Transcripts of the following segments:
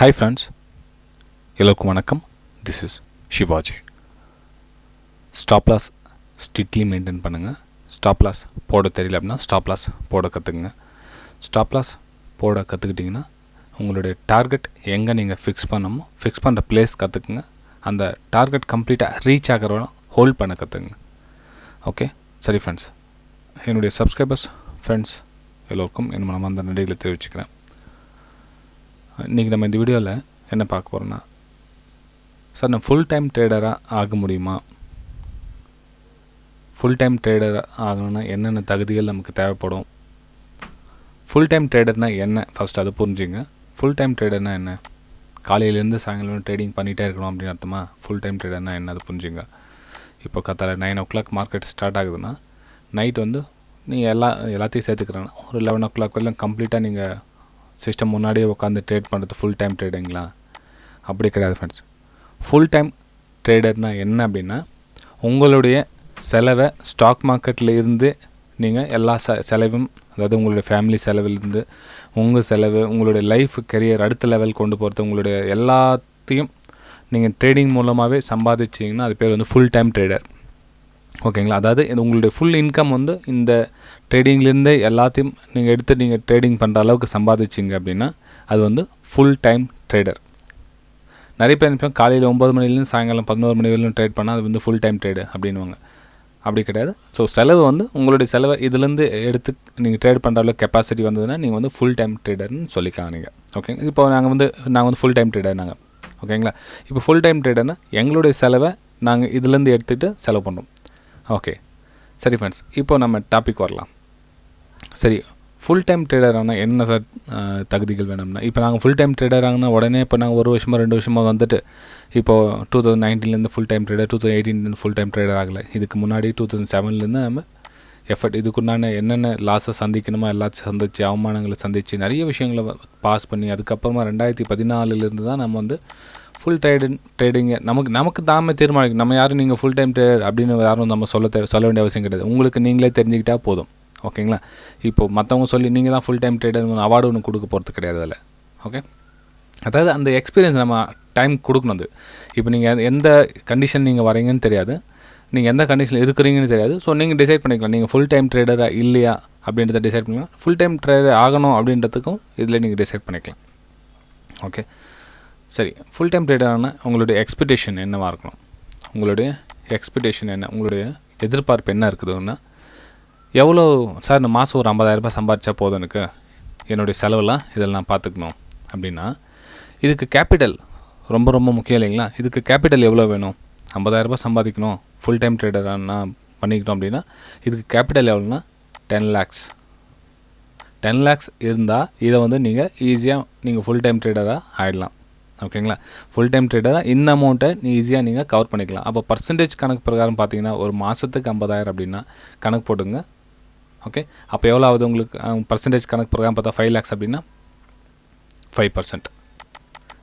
Hi friends, எல்லோருக்கும் வணக்கம். This is Sivaji. Stop loss strictly maintain பண்ணுங்கள். ஸ்டாப் லாஸ் போட தெரியல அப்படின்னா ஸ்டாப் லாஸ் போட கற்றுக்குங்க. ஸ்டாப் லாஸ் போட கற்றுக்கிட்டிங்கன்னா உங்களுடைய டார்கெட் எங்கே நீங்கள் ஃபிக்ஸ் பண்ணுற பிளேஸ் கற்றுக்குங்க. அந்த டார்கெட் கம்ப்ளீட்டாக ரீச் ஆகிறவரை ஹோல்ட் பண்ண கற்றுக்குங்க. ஓகே, சரி ஃப்ரெண்ட்ஸ், என்னுடைய சப்ஸ்கிரைபர்ஸ் ஃப்ரெண்ட்ஸ் எல்லோருக்கும் என் மனமார்ந்த நன்றிகளை தெரிவிச்சுக்கிறேன். இன்றைக்கி நம்ம இந்த வீடியோவில் என்ன பார்க்க போகிறோன்னா, சார் நான் ஃபுல் டைம் ட்ரேடராக ஆக முடியுமா? ஃபுல் டைம் ட்ரேடர் ஆகணும்னா என்னென்ன தகுதிகள் நமக்கு தேவைப்படும்? ஃபுல் டைம் ட்ரேடர்னால் என்ன? ஃபஸ்ட் அதை புரிஞ்சுங்க. ஃபுல் டைம் ட்ரேடர்னால் என்ன? காலையிலேருந்து சாயங்காலம் ட்ரேடிங் பண்ணிகிட்டே இருக்கணும் அப்படின்னு அர்த்தமா? ஃபுல் டைம் ட்ரேடர்னால் என்ன, அதை புரிஞ்சுங்க. இப்போ கத்தால 9 o'clock மார்க்கெட் ஸ்டார்ட் ஆகுதுன்னா நைட் நீங்கள் எல்லாத்தையும் சேர்த்துக்கிறேன்னா ஒரு 11 o'clock வரலாம் கம்ப்ளீட்டாக நீங்கள் சிஸ்டம் முன்னாடியே உட்காந்து ட்ரேட் பண்ணுறது ஃபுல் டைம் ட்ரேடிங்களா? அப்படி கிடையாது ஃப்ரெண்ட்ஸ். ஃபுல் டைம் ட்ரேடர்னால் என்ன அப்படின்னா, உங்களுடைய செலவை ஸ்டாக் மார்க்கெட்டில் இருந்து நீங்கள் எல்லா செலவும், அதாவது உங்களுடைய ஃபேமிலி செலவிலிருந்து உங்கள் செலவு, உங்களுடைய லைஃப் கெரியர் அடுத்த லெவல் கொண்டு போகிறது, உங்களுடைய எல்லாத்தையும் நீங்கள் ட்ரேடிங் மூலமாகவே சம்பாதிச்சிங்கன்னா அது பேர் ஃபுல் டைம் ட்ரேடர். ஓகேங்களா? அதாவது உங்களுடைய ஃபுல் இன்கம் இந்த ட்ரேடிங்லேருந்து எல்லாத்தையும் நீங்கள் எடுத்து நீங்கள் ட்ரேடிங் பண்ணுற அளவுக்கு சம்பாதிச்சிங்க அப்படின்னா அது ஃபுல் டைம் ட்ரேடர். நிறைய பேர் நினைப்பாங்க காலையில் 9 மணிலேருந்து சாயங்காலம் 11 மணி வரையிலும் ட்ரேட் பண்ணால் அது ஃபுல் டைம் ட்ரேடு அப்படின்வாங்க. அப்படி கிடையாது. ஸோ செலவு உங்களுடைய செலவை இதுலேருந்து எடுத்து நீங்கள் ட்ரேட் பண்ணுற அளவுக்கு கெப்பாசிட்டி வந்ததுன்னா நீங்கள் ஃபுல் டைம் ட்ரேடர்னு சொல்லிக்கலாம் நீங்கள். ஓகேங்களா? இப்போ நாங்கள் ஃபுல் டைம் ட்ரேடர் நாங்கள். ஓகேங்களா? இப்போ ஃபுல் டைம் ட்ரேடர்னால் எங்களுடைய செலவை நாங்கள் இதுலேருந்து எடுத்துகிட்டு செலவு பண்ணுறோம். ஓகே, சரி ஃப்ரெண்ட்ஸ், இப்போ நம்ம டாபிக் வரலாம். சரி, ஃபுல் டைம் ட்ரேடர் ஆனால் என்ன சார் தகுதிகள் வேணும்னா, இப்போ நாங்கள் ஃபுல் டைம் ட்ரேடர் ஆகினா உடனே இப்போ நாங்கள் 1 வருஷமாக 2 வருஷமாக இப்போது 2019 full time trader, 2018 full time trader ஆகலை. இதுக்கு முன்னாடி 2007 நம்ம எஃபர்ட் இதுக்குண்டான என்னென்ன லாஸை சந்திக்கணுமோ எல்லாத்தையும் சந்திச்சு, அவமானங்களை சந்தித்து நிறைய விஷயங்களை பாஸ் பண்ணி அதுக்கப்புறமா 2014 தான் நம்ம ஃபுல் ட்ரேடிங்கை நமக்கு தாமே தீர்மானிக்கும். நம்ம யாரும் நீங்கள் ஃபுல் டைம் ட்ரேடர் அப்படின்னு யாரும் நம்ம சொல்ல வேண்டிய அவசியம் கிடையாது. உங்களுக்கு நீங்களே தெரிஞ்சுக்கிட்டால் போதும். ஓகேங்களா? இப்போது மற்றவங்க சொல்லி நீங்கள் தான் ஃபுல் டைம் ட்ரேடர் அவார்டு ஒன்று கொடுக்க போகிறது கிடையாது அதில். ஓகே, அதாவது அந்த எக்ஸ்பீரியன்ஸ் நம்ம டைம் கொடுக்கணும். இப்போ நீங்கள் எந்த கண்டிஷன் நீங்கள் வரீங்கன்னு தெரியாது, நீங்கள் எந்த கண்டிஷனில் இருக்கிறீங்கன்னு தெரியாது. ஸோ நீங்கள் டிசைட் பண்ணிக்கலாம் நீங்கள் ஃபுல் டைம் ட்ரேடராக இல்லையா அப்படின்றத டிசைட் பண்ணிக்கலாம். ஃபுல் டைம் ட்ரேடர் ஆகணும் அப்படின்றதுக்கும் இதில் நீங்கள் டிசைட் பண்ணிக்கலாம். ஓகே, சரி, ஃபுல் டைம் ட்ரேடரான உங்களுடைய எக்ஸ்பெக்டேஷன் என்னவாக இருக்கணும்? உங்களுடைய எக்ஸ்பெக்டேஷன் என்ன, உங்களுடைய எதிர்பார்ப்பு என்ன இருக்குதுன்னா, எவ்வளோ சார் இந்த மாதம் ஒரு 50,000 சம்பாதிச்சா போதும், எனக்கு என்னுடைய செலவெல்லாம் இதெல்லாம் பார்த்துக்கணும் அப்படின்னா இதுக்கு கேபிட்டல் ரொம்ப ரொம்ப முக்கியம் இல்லைங்களா? இதுக்கு கேபிட்டல் எவ்வளோ வேணும்? 50,000 சம்பாதிக்கணும், ஃபுல் டைம் ட்ரேடராக பண்ணிக்கிட்டோம் அப்படின்னா இதுக்கு கேபிட்டல் எவ்வளோன்னா 10 lakhs. 10 lakhs இருந்தால் இதை நீங்கள் ஈஸியாக நீங்கள் ஃபுல் டைம் ட்ரேடராக ஆகிடலாம். ஓகேங்களா? ஃபுல் டைம் ட்ரேடராக இந்த அமௌண்ட்டை ஈஸியாக நீங்கள் கவர் பண்ணிக்கலாம். அப்போ பர்சன்டேஜ் கணக்கு பிரகாரம் பார்த்தீங்கன்னா ஒரு மாதத்துக்கு 50,000 அப்படின்னா கணக்கு போட்டுங்க. ஓகே, அப்போ எவ்வளோ ஆகுது உங்களுக்கு? பர்சன்டேஜ் கணக்கு பிரகாரம் பார்த்தா 5 lakhs அப்படின்னா 5%.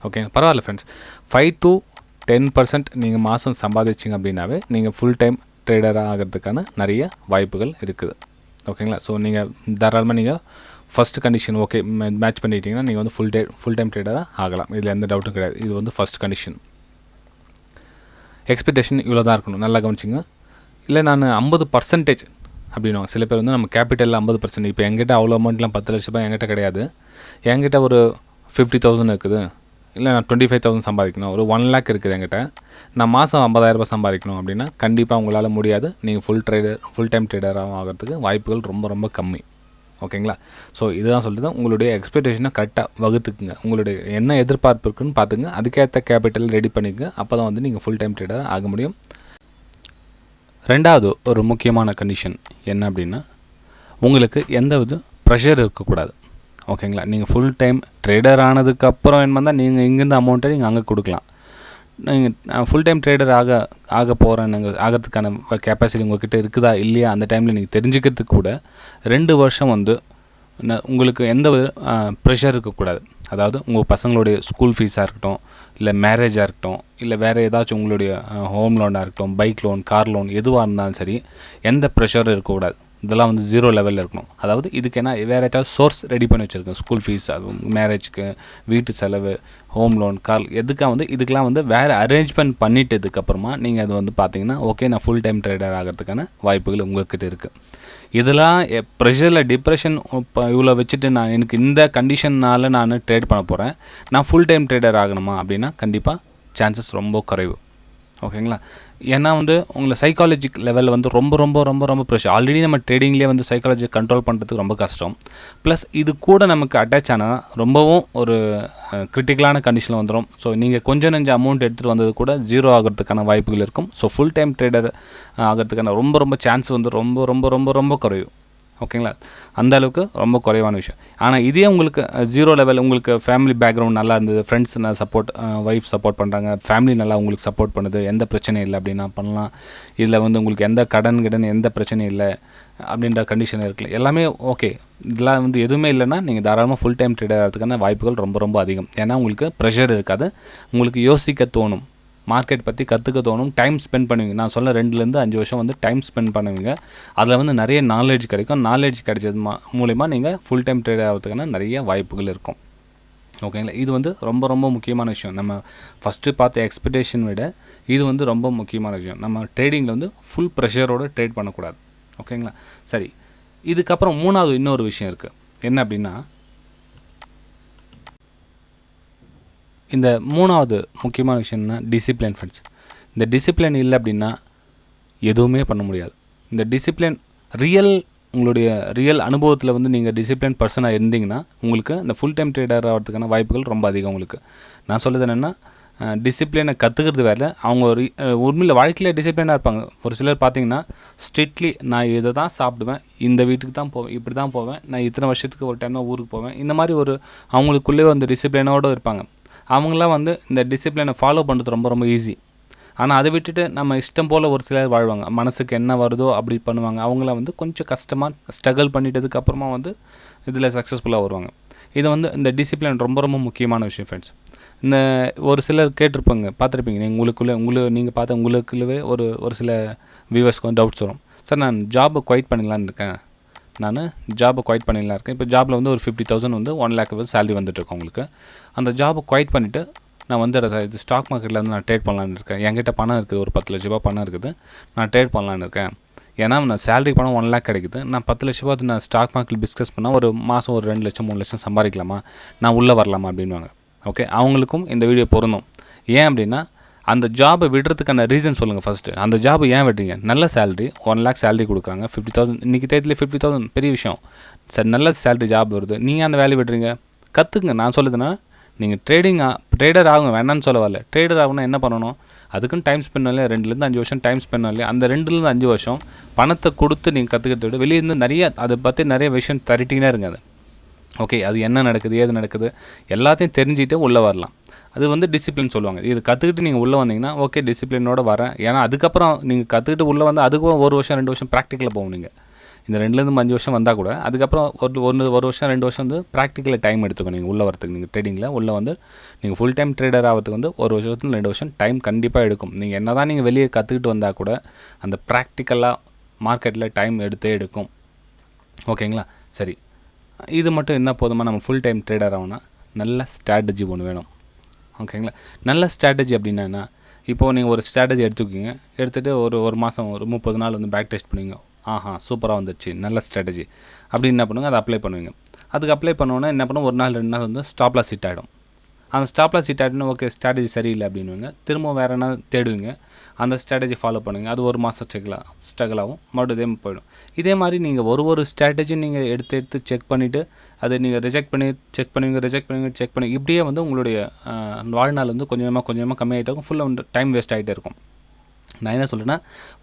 ஓகே, பரவாயில்ல ஃப்ரெண்ட்ஸ், 5 to 10% நீங்கள் மாதம் சம்பாதிச்சிங்க அப்படின்னாவே நீங்கள் ஃபுல் டைம் ட்ரேடராக ஆகிறதுக்கான நிறைய வாய்ப்புகள் இருக்குது. ஓகேங்களா? ஸோ நீங்கள் தாராளமாக நீங்கள் ஃபஸ்ட் கண்டிஷன் ஓகே மேட்ச் பண்ணிட்டீங்கன்னா நீங்கள் ஃபுல் டைம் ட்ரேடராக ஆகலாம். இதில் எந்த டவுட்டும் கிடையாது. இது ஃபஸ்ட் கண்டிஷன். எக்ஸ்பெக்டேஷன் இவ்வளோ தான் இருக்கணும். நல்லா கவனிச்சிங்க. இல்லை நான் 50% அப்படின்னா சில பேர் நம்ம கேபிட்டலில் 50%. இப்போ என்கிட்ட அவ்வளோ அமௌண்ட்லாம் 10 லட்ச ரூபாய் என்கிட்ட கிடையாது. என்கிட்ட ஒரு 50,000 இருக்குது. இல்லை நான் 25,000 சம்பாதிக்கணும், ஒரு 1 lakh இருக்குது என்கிட்ட, நான் மாதம் 50,000 சம்பாதிக்கணும் அப்படின்னா கண்டிப்பாக உங்களால் முடியாது. நீங்கள் ஃபுல் டைம் ட்ரேடராக ஆகிறதுக்கு வாய்ப்புகள் ரொம்ப ரொம்ப கம்மி. ஓகேங்களா? ஸோ இதுதான் சொல்லிட்டு உங்களுடைய எக்ஸ்பெக்டேஷனை கரெக்டாக வகுத்துக்குங்க. உங்களுடைய என்ன எதிர்பார்ப்பு இருக்குன்னு பார்த்துங்க, அதுக்கேற்ற கேபிட்டல் ரெடி பண்ணிக்கங்க. அப்போ தான் நீங்கள் ஃபுல் டைம் ட்ரேடராக ஆக முடியும். ரெண்டாவது ஒரு முக்கியமான கண்டிஷன் என்ன அப்படின்னா, உங்களுக்கு எந்த வித ப்ரெஷர் இருக்கக்கூடாது. ஓகேங்களா? நீங்கள் ஃபுல் டைம் ட்ரேடர் ஆனதுக்கப்புறம் என்ன பண்ணால் நீங்கள் இங்கேருந்து அமௌண்ட்டை நீங்கள் அங்கே கொடுக்கலாம். நீங்கள் ஃபுல் டைம் ட்ரேடர் ஆக போகிறேன் ஆகிறதுக்கான கெப்பாசிட்டி உங்கள்கிட்ட இருக்குதா இல்லையா அந்த டைமில் நீங்கள் தெரிஞ்சுக்கிறதுக்கு கூட 2 வருஷம் உங்களுக்கு எந்த ப்ரெஷர் இருக்கக்கூடாது. அதாவது உங்கள் பசங்களுடைய ஸ்கூல் ஃபீஸாக இருக்கட்டும், இல்லை மேரேஜாக இருக்கட்டும், இல்லை வேறு ஏதாச்சும் உங்களுடைய ஹோம் லோனாக இருக்கட்டும், பைக் லோன், கார் லோன் எதுவாக இருந்தாலும் சரி, எந்த ப்ரெஷரும் இருக்கக்கூடாது. இதெல்லாம் வந்து 0 லெவலில் இருக்கணும். அதாவது இதுக்கு என்ன வேறு ஏதாவது சோர்ஸ் ரெடி பண்ணி வச்சுருக்கோம். ஸ்கூல் ஃபீஸ், அது மேரேஜ்க்கு, வீட்டு செலவு, ஹோம் லோன், கார், எதுக்காக வந்து இதுக்கெலாம் வந்து வேறு அரேஞ்ச்மெண்ட் பண்ணிட்டதுக்கப்புறமா நீங்கள் அது வந்து பார்த்தீங்கன்னா ஓகே நான் ஃபுல் டைம் ட்ரேடர் ஆகிறதுக்கான வாய்ப்புகள் உங்கள்கிட்ட இருக்குது. இதெல்லாம் ப்ரெஷரில் டிப்ரெஷன் இப்போ இவ்வளோ வச்சுட்டு நான் எனக்கு இந்த கண்டிஷன்னால் நான் ட்ரேட் பண்ண போகிறேன், நான் ஃபுல் டைம் ட்ரேடர் ஆகணுமா அப்படின்னா கண்டிப்பாக சான்சஸ் ரொம்ப குறைவு. ஓகேங்களா? ஏன்னா வந்து உங்களை சைக்காலஜிக் லெவலில் வந்து ரொம்ப ரொம்ப ரொம்ப ரொம்ப ப்ரெஷர். ஆல்ரெடி நம்ம ட்ரேடிங்லேயே வந்து சைக்காலஜி கண்ட்ரோல் பண்ணுறதுக்கு ரொம்ப கஷ்டம். ப்ளஸ் இது கூட நமக்கு அட்டாச் ஆனால் ரொம்பவும் ஒரு கிரிட்டிக்கலான கண்டிஷனில் வந்துடும். ஸோ நீங்கள் கொஞ்சம் நெஞ்சம் அமௌண்ட் எடுத்துகிட்டு வந்தது கூட 0 ஆகிறதுக்கான வாய்ப்புகள் இருக்கும். ஸோ ஃபுல் டைம் ட்ரேடர் ஆகிறதுக்கான ரொம்ப ரொம்ப சான்ஸ் வந்து ரொம்ப ரொம்ப ரொம்ப ரொம்ப குறைவு. ஓகேங்களா? அந்த அளவுக்கு ரொம்ப குறைவான விஷயம். ஆனால் இதே உங்களுக்கு 0 லெவல், உங்களுக்கு ஃபேமிலி பேக்ரவுண்ட் நல்லா இருந்தது, ஃப்ரெண்ட்ஸ் சப்போர்ட், ஒய்ஃப் சப்போர்ட் பண்ணுறாங்க, ஃபேமிலி நல்லா உங்களுக்கு சப்போர்ட் பண்ணுது, எந்த பிரச்சனையும் இல்லை அப்படின்னா பண்ணலாம். இதில் வந்து உங்களுக்கு எந்த கடன் எந்த பிரச்சனையும் இல்லை அப்படின்ற கண்டிஷன் இருக்குல்ல, எல்லாமே ஓகே. இதெல்லாம் வந்து எதுவுமே இல்லைன்னா நீங்கள் தாராளமாக ஃபுல் டைம் ட்ரேடர் ஆகிறதுக்கான வாய்ப்புகள் ரொம்ப ரொம்ப அதிகம். ஏன்னா உங்களுக்கு ப்ரெஷர் இருக்காது, உங்களுக்கு யோசிக்க தோணும், மார்க்கெட் பற்றி கற்றுக்க தோணும், டைம் ஸ்பெண்ட் பண்ணுவீங்க. நான் சொல்ல 2லேருந்து 5 வருஷம் வந்து டைம் ஸ்பெண்ட் பண்ணுவீங்க. அதில் வந்து நிறைய நாலேஜ் கிடைக்கும். நாலேஜ் கிடைச்சது மூலிமா நீங்கள் ஃபுல் டைம் ட்ரேட் ஆகிறதுக்கான நிறைய வாய்ப்புகள் இருக்கும். ஓகேங்களா? இது வந்து ரொம்ப ரொம்ப முக்கியமான விஷயம். நம்ம ஃபஸ்ட்டு பார்த்த எக்ஸ்பெக்டேஷன் விட இது வந்து ரொம்ப முக்கியமான விஷயம். நம்ம ட்ரேடிங்கில் வந்து ஃபுல் ப்ரெஷரோடு ட்ரேட் பண்ணக்கூடாது. ஓகேங்களா? சரி, இதுக்கப்புறம் 3வது இன்னொரு விஷயம் இருக்குது. என்ன அப்படின்னா, இந்த 3வது முக்கியமான விஷயம்னா டிசிப்ளின் ஃப்ரெண்ட்ஸ். இந்த டிசிப்ளின் இல்லை அப்படின்னா எதுவுமே பண்ண முடியாது. இந்த டிசிப்ளின் உங்களுடைய ரியல் அனுபவத்தில் வந்து நீங்கள் டிசிப்ளின் பர்சனாக இருந்தீங்கன்னா உங்களுக்கு இந்த ஃபுல் டைம் ட்ரேடர் ஆகிறதுக்கான வாய்ப்புகள் ரொம்ப அதிகம். உங்களுக்கு நான் சொல்கிறது என்னென்னா, டிசிப்ளினை கற்றுக்கிறது வேறு, அவங்க உண்மையில் வாழ்க்கையில் டிசிப்ளினாக இருப்பாங்க. ஒரு சிலர் பார்த்தீங்கன்னா ஸ்ட்ரிக்ட்லி நான் இதை தான் சாப்பிடுவேன், இந்த வீட்டுக்கு தான் போவேன், இப்படி தான் போவேன், நான் இத்தனை வருஷத்துக்கு ஒரு டைம் தான் ஊருக்கு போவேன், இந்த மாதிரி ஒரு அவங்களுக்குள்ளே வந்து டிசிப்ளினோடு இருப்பாங்க. அவங்களாம் வந்து இந்த டிசிப்ளினை ஃபாலோ பண்ணுறது ரொம்ப ரொம்ப ஈஸி. ஆனால் அதை விட்டுட்டு நம்ம இஷ்டம் போல் ஒரு சிலர் வாழ்வாங்க, மனசுக்கு என்ன வருதோ அப்படி பண்ணுவாங்க. அவங்களாம் வந்து கொஞ்சம் கஷ்டமாக ஸ்ட்ரகிள் பண்ணிட்டதுக்கப்புறமா வந்து இதில் சக்ஸஸ்ஃபுல்லாக வருவாங்க. இது வந்து இந்த டிசிப்ளின் ரொம்ப ரொம்ப முக்கியமான விஷயம் ஃப்ரெண்ட்ஸ். இந்த ஒரு சிலர் கேட்டிருப்பாங்க, பார்த்துருப்பீங்க, நீங்கள் பார்த்த உங்களுக்குள்ளவே ஒரு சில வியூவர்ஸ்க்கு வந்து டவுட்ஸ் வரும். சார் நான் ஜாபை குவைட் பண்ணிடலான்னு இருக்கேன், இப்போ ஜாபில் வந்து ஒரு 50,000 வந்து 1 lakh சேலரி வந்துட்டுருக்கோம் உங்களுக்கு. அந்த ஜாபை குவைட் பண்ணிவிட்டு நான் வந்துடுறேன் சார், இது ஸ்டாக் மார்க்கெட்டில் வந்து நான் ட்ரேட் பண்ணலான்னு இருக்கேன், என்கிட்ட பணம் இருக்குது, ஒரு 10 லட்ச ரூபா பணம் இருக்குது, நான் ட்ரேட் பண்ணலான்னு இருக்கேன். ஏன்னா நான் சேலரி பணம் 1 lakh கிடைக்குது, நான் 10 லட்ச ரூபா நான் ஸ்டாக் மார்க்கெட் பிஸ்னஸ் பண்ணால் ஒரு மாதம் ஒரு 2 லட்சம் 3 லட்சம் சம்பாதிக்கலாமா, நான் உள்ளே வரலாமா அப்படின்வாங்க. ஓகே, அவங்களுக்கும் இந்த வீடியோ பொருந்தும். ஏன் அப்படின்னா, அந்த ஜாபை விடுறதுக்கான ரீசன் சொல்லுங்கள் ஃபஸ்ட்டு. அந்த ஜாப் ஏன் விடுறீங்க? நல்ல சேலரி, 1 lakh சேலரி கொடுக்குறாங்க, 50,000 இன்றைக்கி தேதியில் 50,000 பெரிய விஷயம் சார். நல்ல சேலரி ஜாப் வருது, நீங்கள் அந்த வேலையை விடுறீங்க. கற்றுக்குங்க. நான் சொல்லுதுன்னா, நீங்கள் ட்ரேடர் ஆகுங்க, வேணான்னு சொல்ல வரல. ட்ரேடர் ஆகுனா என்ன பண்ணணும்? அதுக்குன்னு டைம் ஸ்பெண்ட் பண்ணல, 2லேருந்து 5 வருஷம் டைம் ஸ்பெண்ட் பண்ணல. அந்த 2லேருந்து 5 வருஷம் பணத்தை கொடுத்து நீங்கள் கற்றுக்கிறத விட வெளியே இருந்து நிறைய அதை பற்றி நிறைய விஷயம் தரட்டினே இருங்க. அது ஓகே, அது என்ன நடக்குது, ஏது நடக்குது எல்லாத்தையும் தெரிஞ்சுட்டு உள்ளே வரலாம். அது வந்து டிசிப்ளின் சொல்லுவாங்க. இது கற்றுக்கிட்டு நீங்கள் உள்ளே வந்தீங்கன்னா ஓகே டிசிப்ளினோடு வரேன். ஏன்னா அதுக்கப்புறம் நீங்கள் கற்றுக்கிட்டு உள்ளே வந்து அதுக்கும் 1 வருஷம் 2 வருஷம் ப்ராக்டிக்கலாக போகும். நீங்கள் இந்த 2லேருந்து 5 வருஷம் வந்தால் கூட அதுக்கப்புறம் ஒரு வருஷம் 2 வருஷம் வந்து ப்ராக்டிக்கலில் டைம் எடுத்துக்கணும். நீங்கள் உள்ளே வரத்துக்கு, நீங்கள் ட்ரேடிங்கில் உள்ளே வந்து நீங்கள் ஃபுல் டைம் ட்ரேடர் ஆகிறதுக்கு வந்து 1 வருஷத்துல 2 வருஷம் டைம் கண்டிப்பாக எடுக்கும். நீங்கள் என்ன தான் நீங்கள் வெளியே கற்றுக்கிட்டு வந்தால் கூட அந்த ப்ராக்டிக்கலாக மார்க்கெட்டில் டைம் எடுக்கும். ஓகேங்களா? சரி, இது மட்டும் என்ன போதுமா? நம்ம ஃபுல் டைம் ட்ரேடர் ஆகணும்னா நல்ல ஸ்ட்ராட்டஜி ஒன்று வேணும். ஓகேங்களா? நல்ல ஸ்ட்ராட்டஜி அப்படின்னா, இப்போது நீங்கள் ஒரு ஸ்ட்ராட்டஜி எடுத்துகிட்டு ஒரு மாதம் ஒரு 30 நாள் வந்து பேக் டெஸ்ட் பண்ணுவீங்க. சூப்பராக வந்துடுச்சு, நல்ல ஸ்ட்ராட்டஜி அப்படின்னு என்ன பண்ணுங்க, அதை அப்ளை பண்ணுவீங்க. அதுக்கு அப்ளை பண்ணோன்னா என்ன பண்ணுவோம், 1 நாள் 2 நாள் வந்து ஸ்டாப் லாஸ் ஹிட் ஆகிடும். அந்த ஸ்டாப் லாஸ் ஹிட் ஆகிடுன்னா ஓகே ஸ்ட்ராட்டஜி சரியில்லை அப்படின்னுவீங்க. திரும்ப வேறு என்ன தேடுவீங்க, அந்த ஸ்ட்ராட்டஜி ஃபாலோ பண்ணுவீங்க. அது ஒரு மாதம் ஸ்ட்ரகிள் ஆகும், மறுபடியும் போயிடும். இதே மாதிரி நீங்கள் ஒரு ஸ்ட்ராட்டஜி நீங்கள் எடுத்து செக் பண்ணிவிட்டு அதை நீங்கள் ரிஜெக்ட் பண்ணி இப்படியே வந்து உங்களுடைய வாழ்நாள் வந்து கொஞ்சமாக கம்மியாகிட்டே ஃபுல்லாக வந்து டைம் வேஸ்ட் ஆகிட்டே இருக்கும். நான் என்ன சொல்கிறேன்னா,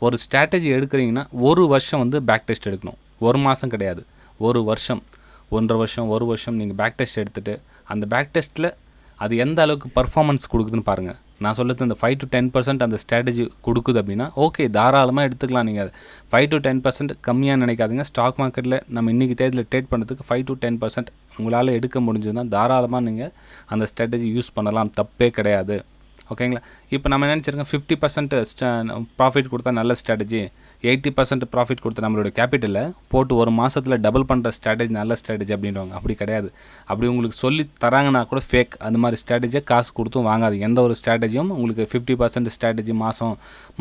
ஒரு ஸ்ட்ராட்டஜி எடுக்கிறீங்கன்னா 1 வருஷம் வந்து பேக் டெஸ்ட் எடுக்கணும். 1 மாதம் கிடையாது, 1 வருஷம், 1.5 வருஷம் நீங்கள் பேக் டெஸ்ட் எடுத்துகிட்டு அந்த பேக் டெஸ்ட்டில் அது எந்த அளவுக்கு பர்ஃபார்மன்ஸ் கொடுக்குதுன்னு பாருங்கள். நான் சொல்கிறது இந்த 5 to 10% அந்த ஸ்ட்ராட்டஜி கொடுக்குது அப்படின்னா ஓகே தாராளமாக எடுத்துக்கலாம். நீங்கள் 5 to 10% கம்மியாக நினைக்காதீங்க. ஸ்டாக் மார்க்கெட்டில் நம்ம இன்றைக்கி தேதியில் ட்ரேட் பண்ணுறதுக்கு 5 to 10% உங்களால் எடுக்க முடிஞ்சதுன்னா தாராளமாக நீங்கள் அந்த ஸ்ட்ராட்டஜி யூஸ் பண்ணலாம், தப்பே கிடையாது. ஓகேங்களா. இப்போ நம்ம நினச்சிருக்கோம் 50% ப்ராஃபிட் கொடுத்தா நல்ல ஸ்ட்ராட்டஜி, 80% ப்ராஃபிட் கொடுத்த நம்மளோட கேபிட்டலை போட்டு ஒரு மாதத்தில் டபுள் பண்ணுற ஸ்ட்ராட்டஜி நல்ல ஸ்ட்ராட்டஜி அப்படின்வாங்க. அப்படி கிடையாது. அப்படி உங்களுக்கு சொல்லி தராங்கன்னா கூட ஃபேக். அந்த மாதிரி ஸ்ட்ராட்டஜியை காசு கொடுத்தும் வாங்காது. எந்த ஒரு ஸ்ட்ராட்டஜியும் உங்களுக்கு 50% ஸ்ட்ராட்டஜி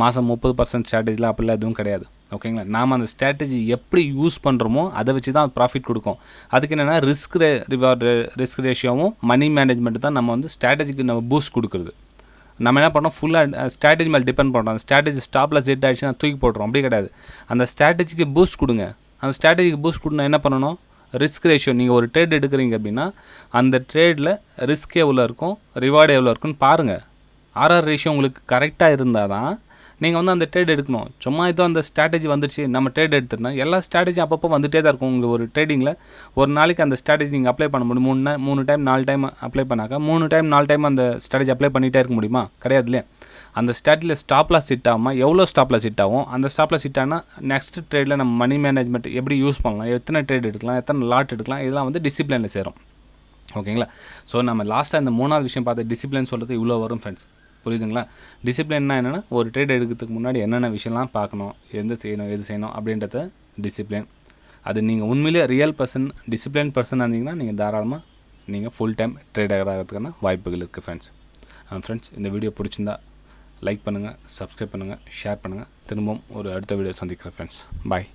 மாதம் 30% ஸ்ட்ராட்டஜிலாம் அப்படிலாம் எதுவும் கிடையாது. ஓகேங்களா. நாம் அந்த ஸ்ட்ராட்டஜி எப்படி யூஸ் பண்ணுறோமோ அதை வச்சு தான் ப்ராஃபிட் கொடுக்கும். அதுக்கு என்னென்னா ரிஸ்க் ரேஷியோவும் மணி மேனேஜ்மெண்ட் தான் நம்ம வந்து ஸ்ட்ராட்டஜிக்கு நம்ம பூஸ்ட் கொடுக்குறது. நம்ம என்ன பண்ணோம், ஃபுல்லாக ஸ்ட்ராட்டஜி மேலே டிபெண்ட் பண்ணுறோம். அந்த ஸ்ட்ராட்டஜி ஸ்டாப்பில் செட் ஆகிடுச்சுன்னா தூக்கி போட்டுறோம். அப்படி கிடையாது. அந்த ஸ்ட்ராட்டஜிக்கு பூஸ்ட் கொடுங்க. அந்த ஸ்ட்ராட்டஜிக்கு பூஸ்ட் கொடுனா என்ன பண்ணணும், ரிஸ்க் ரேஷியோ. நீங்கள் ஒரு ட்ரேட் எடுக்கிறீங்க அப்படின்னா அந்த ட்ரேடில் ரிஸ்க் எவ்வளோ இருக்கும், ரிவார்டு எவ்வளோ இருக்குன்னு பாருங்கள். ஆர்ஆர் ரேஷியோ உங்களுக்கு கரெக்டாக இருந்தால் தான் நீங்கள் வந்து அந்த ட்ரேட் எடுக்கணும். சும்மா ஏதோ அந்த ஸ்ட்ராட்டஜி வந்துடுச்சு நம்ம ட்ரேட் எடுத்துட்டுனா எல்லா ஸ்ட்ராட்டஜி அப்பப்போ வந்துகிட்டே தான் இருக்கும். உங்களுக்கு ஒரு ட்ரேடிங்கில் ஒரு நாளைக்கு அந்த ஸ்ட்ராட்டஜி நீங்கள் அப்ளை பண்ண முடியும். 3 டைம் 4 டைம் அப்ளை பண்ணாக்கா 3 டைம் 4 டைம் அந்த ஸ்ட்ராட்டஜி அப்ளை பண்ணிகிட்டே இருக்க முடியுமா? கிடையாது இல்லையா. அந்த ஸ்ட்ராட்டஜியில் ஸ்டாப்லாஸ் ஹிட் ஆகாமல் எவ்வளோ ஸ்டாப்லாஸ் ஹிட் ஆகும், அந்த ஸ்டாப்லாஸ் ஹிட் ஆனால் நெக்ஸ்ட் ட்ரேடில் நம்ம மணி மேனேஜ்மெண்ட் எப்படி யூஸ் பண்ணலாம், எத்தனை ட்ரேட் எடுக்கலாம், எத்தனை லாட் எடுக்கலாம், இதெல்லாம் வந்து டிசிப்ளினில் சேரும். ஓகேங்களா. ஸோ நம்ம லாஸ்ட்டாக இந்த 3வது விஷயம் பார்த்து டிசிப்ளின் சொல்கிறது இவ்வளோ வரும் ஃப்ரெண்ட்ஸ். புரியுதுங்களா. டிசிப்ளின்னா என்னென்னா ஒரு ட்ரேட் எடுக்கிறதுக்கு முன்னாடி என்னென்ன விஷயம்லாம் பார்க்கணும், எது செய்யணும் அப்படின்றத டிசிப்ளின். அது நீங்கள் உண்மையிலே ரியல் பர்சன், டிசிப்ளின் பர்சனாக இருந்தீங்கன்னா நீங்கள் தாராளமாக நீங்கள் ஃபுல் டைம் ட்ரேடர் ஆகிறதுக்கான வாய்ப்புகள் இருக்குது ஃப்ரெண்ட்ஸ். ஃப்ரெண்ட்ஸ், இந்த வீடியோ பிடிச்சிருந்தா லைக் பண்ணுங்கள், சப்ஸ்கிரைப் பண்ணுங்கள், ஷேர் பண்ணுங்கள். திரும்பவும் ஒரு அடுத்த வீடியோ சந்திக்கிறேன் ஃப்ரெண்ட்ஸ். பாய்.